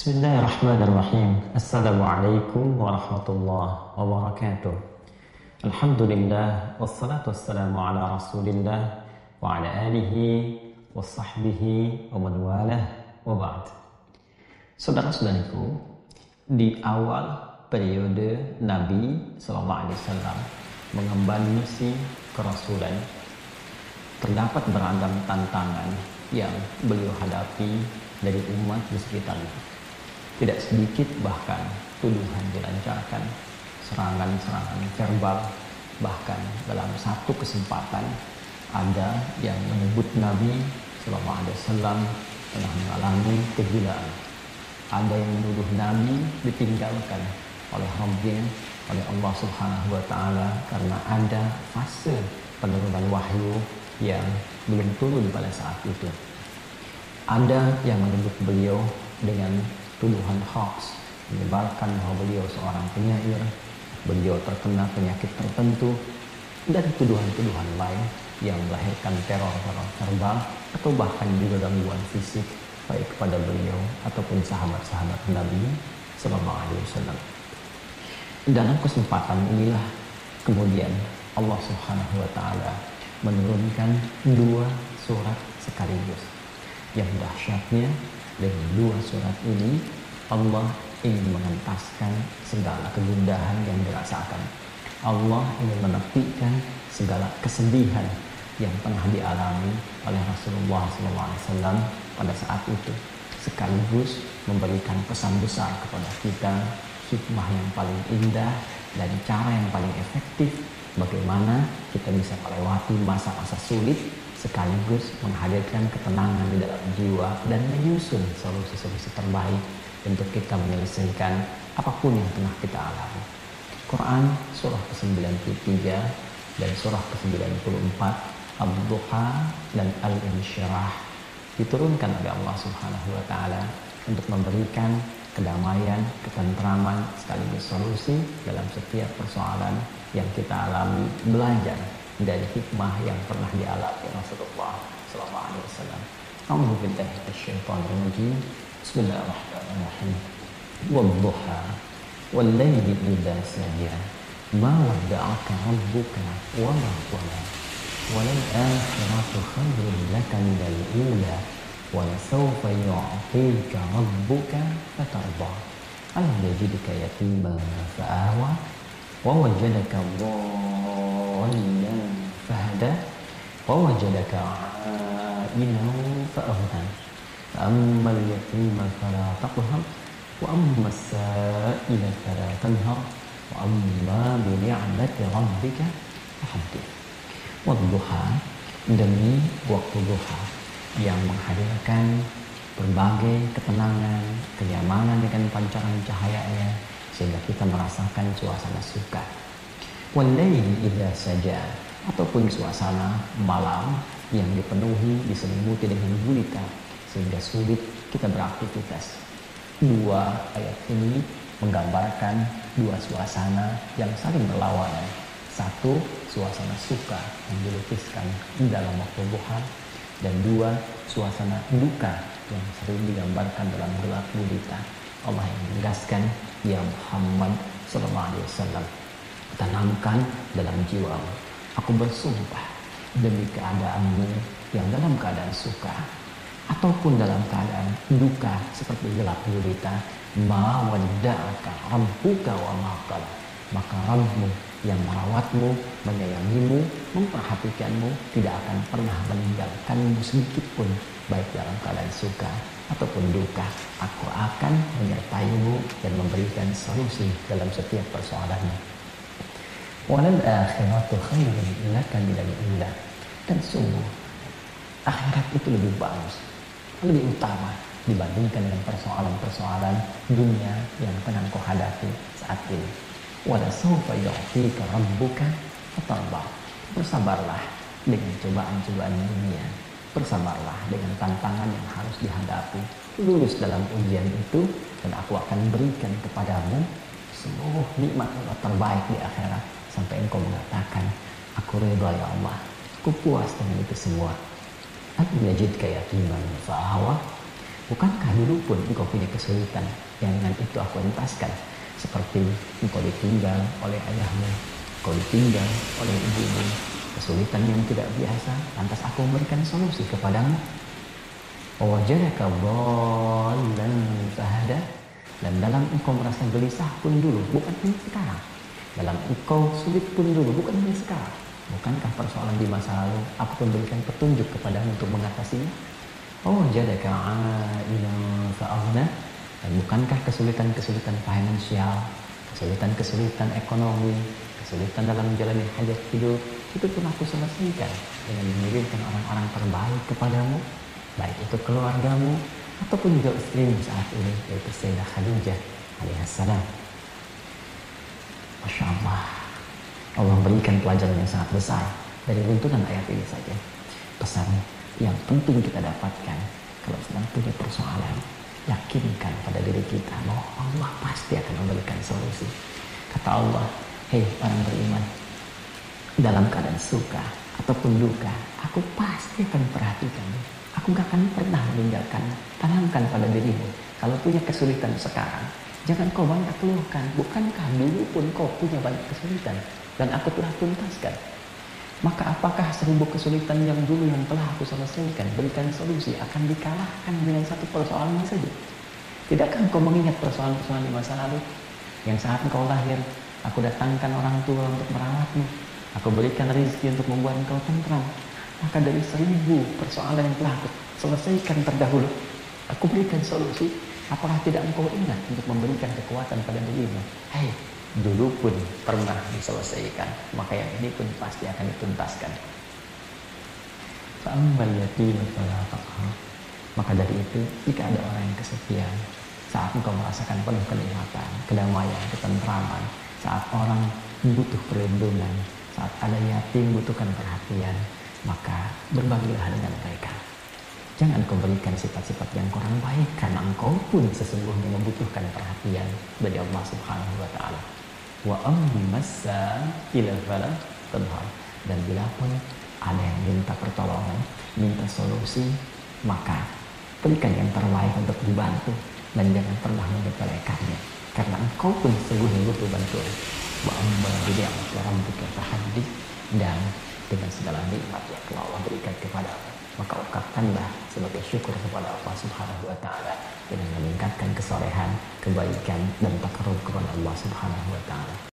Bismillahirrahmanirrahim. Assalamualaikum warahmatullahi wabarakatuh. Alhamdulillah wassalatu wassalamu ala Rasulillah wa ala alihi wa sahbihi wa man walah wa ba'd. Saudara-saudariku, di awal periode Nabi sallallahu alaihi wasallam mengemban misi kerasulan, terdapat beragam tantangan yang beliau hadapi dari umat di sekitarnya. Tidak sedikit bahkan tuduhan dilancarkan, serangan-serangan verbal, bahkan dalam satu kesempatan ada yang menyebut Nabi sallallahu alaihi wasallam telah mengalami kegilaan. Ada yang menuduh Nabi ditinggalkan oleh Rabbnya, oleh Allah Subhanahu wa taala karena ada fase penurunan wahyu yang belum turun pada saat itu. Ada yang menyebut beliau dengan tuduhan hoax, menyebarkan bahwa beliau seorang penyair, beliau terkena penyakit tertentu, dan tuduhan-tuduhan lain yang melahirkan teror-teror verbal atau bahkan juga gangguan fisik baik kepada beliau ataupun sahabat-sahabat Nabi sallallahu alaihi wasallam. Dalam kesempatan inilah kemudian Allah Subhanahu wa taala menurunkan dua surat sekaligus. Yang dahsyatnya dengan dua surat ini Allah ingin mengentaskan segala kegundahan yang dirasakan. Allah ingin menepikan segala kesedihan yang pernah dialami oleh Rasulullah SAW pada saat itu, sekaligus memberikan pesan besar kepada kita, hikmah yang paling indah dan cara yang paling efektif bagaimana kita bisa melewati masa-masa sulit sekaligus menghadirkan ketenangan di dalam jiwa dan menyusun solusi-solusi terbaik untuk kita menyelesaikan apapun yang tengah kita alami. Quran surah ke-93 dan surah ke-94, Ad-Duha dan Al-Insyirah diturunkan oleh Allah Subhanahu wa taala untuk memberikan kedamaian, ketentraman sekaligus solusi dalam setiap persoalan yang kita alami, belajar dari hikmah yang pernah dialami Rasulullah sallallahu alaihi wasallam. A'udzu billahi minasyaitonir rajim. Bismillahirrahmanirrahim. Wadduha wal laili idza saja. Ma wadda'aka rabbuka wa ma qala. Walal akhiratu khairun laka minal ula. Wa sawfa yu'tika rabbuka fatarda. Alam yajidka yatiman fa'awa wa wajadaka dhallan فهدى ووجدك عائلا فأغنى فأما اليتيم فلا تقهر وأما السائل فلا تنهر وأما بنعمة ربك فحدث. Wadduha, demi waktu duha yang menghadirkan berbagai ketenangan, kenyamanan dengan pancaran cahayanya sehingga kita merasakan suasana suka. Wal-laili idza saja, ataupun suasana malam yang dipenuhi diselimuti dengan gulita sehingga sulit kita beraktivitas. Dua ayat ini menggambarkan dua suasana yang saling berlawanan. Satu, suasana suka yang dilukiskan di dalam waktu duha, dan dua, suasana duka yang sering digambarkan dalam gelap gulita. Allah yang menegaskan, ya Muhammad sallallahu alaihi wasallam, tanamkan dalam jiwamu, aku bersumpah demi keadaanmu yang dalam keadaan suka ataupun dalam keadaan duka seperti gelap gulita, ma wadda'aka rabbuka wa ma qala, maka Rabbmu yang merawatmu, menyayangimu, memperhatikanmu tidak akan pernah meninggalkanmu sedikit pun, baik dalam keadaan suka ataupun duka. Aku akan menyertaimu dan memberikan solusi dalam setiap persoalanmu. Walal akhiratu khairun laka minal ula, dan sungguh akhirat itu lebih bagus, lebih utama dibandingkan dengan persoalan-persoalan dunia yang tengah kau hadapi saat ini. Wala sawfa yu'tika rabbuka fatarda. Bersabarlah dengan cobaan-cobaan dunia, bersabarlah dengan tantangan yang harus dihadapi, lulus dalam ujian itu, dan aku akan berikan kepadamu seluruh nikmat Allah terbaik di akhirat sampai engkau mengatakan, aku ridha ya Allah, aku puas dengan itu semua. Alam yajidka yatiman fa'awa, Bukankah dulu pun engkau punya kesulitan yang dengan itu aku entaskan, seperti engkau ditinggal oleh ayahmu, engkau ditinggal oleh ibumu, kesulitan yang tidak biasa, lantas aku memberikan solusi kepadamu. Wajadaka dhallan fahada, dan dalam engkau merasa gelisah pun dulu, bukan hanya sekarang. Dalam engkau sulit pun dulu, bukan hanya sekarang. Bukankah persoalan di masa lalu aku memberikan petunjuk kepadamu untuk mengatasinya? Wajadaka a'ilan fa'aghna, dan bukankah kesulitan-kesulitan finansial, kesulitan-kesulitan ekonomi, kesulitan dalam menjalani hajat hidup, itu pun aku selesaikan dengan mengirimkan orang-orang terbaik kepadamu, baik itu keluargamu ataupun juga istrimu saat ini, yaitu Sayyidah Khadijah alaihissalam. Masya Allah, Allah berikan pelajaran yang sangat besar dari runtunan ayat ini saja. Pesan yang penting kita dapatkan kalau sedang punya persoalan, yakinkan pada diri kita bahwa Allah pasti akan memberikan solusi. Kata Allah, hei orang beriman, dalam keadaan suka ataupun duka, aku pasti akan perhatikan. Aku gak akan pernah meninggalkan. Tanamkan pada dirimu, kalau punya kesulitan sekarang, jangan kau banyak keluhkan. Bukankah dulu pun kau punya banyak kesulitan dan aku telah tuntaskan? Maka apakah 1000 kesulitan yang dulu yang telah aku selesaikan, berikan solusi, akan dikalahkan dengan satu persoalan saja? Tidakkah kau mengingat persoalan-persoalan di masa lalu? Yang saat engkau lahir, aku datangkan orang tua untuk merawatmu, aku berikan rezeki untuk membuat engkau tentram. Maka dari 1000 persoalan yang telah aku selesaikan terdahulu, aku berikan solusi. Apakah tidak engkau ingat untuk memberikan kekuatan pada dirimu? Hei, dulu pun pernah diselesaikan, maka yang ini pun pasti akan dituntaskan. Fa'ammal yatima fala taqhar. Maka dari itu, jika ada orang yang kesepian, saat engkau merasakan penuh kenikmatan, kedamaian, ketentraman, saat orang butuh perlindungan, saat ada yatim butuhkan perhatian, maka berbagilah dengan mereka. Jangan kau berikan sifat-sifat yang kurang baik, karena engkau pun sesungguhnya membutuhkan perhatian dari Allah Subhanahu wa Ta'ala. Wa ammas ila fala tadhar. Dan bila pun ada yang minta pertolongan, minta solusi, maka berikan yang terbaik untuk dibantu dan jangan pernah menyepelekannya, karena engkau pun sesungguhnya butuh bantuan. Wa amma bi ni'mati rabbika fahaddits, dan dengan segala nikmat yang telah Allah berikan kepadamu, maka ungkapkanlah sebagai syukur kepada Allah Subhanahu wa Ta'ala dengan meningkatkan kesolehan, kebaikan dan takarrub kepada Allah Subhanahu wa Ta'ala.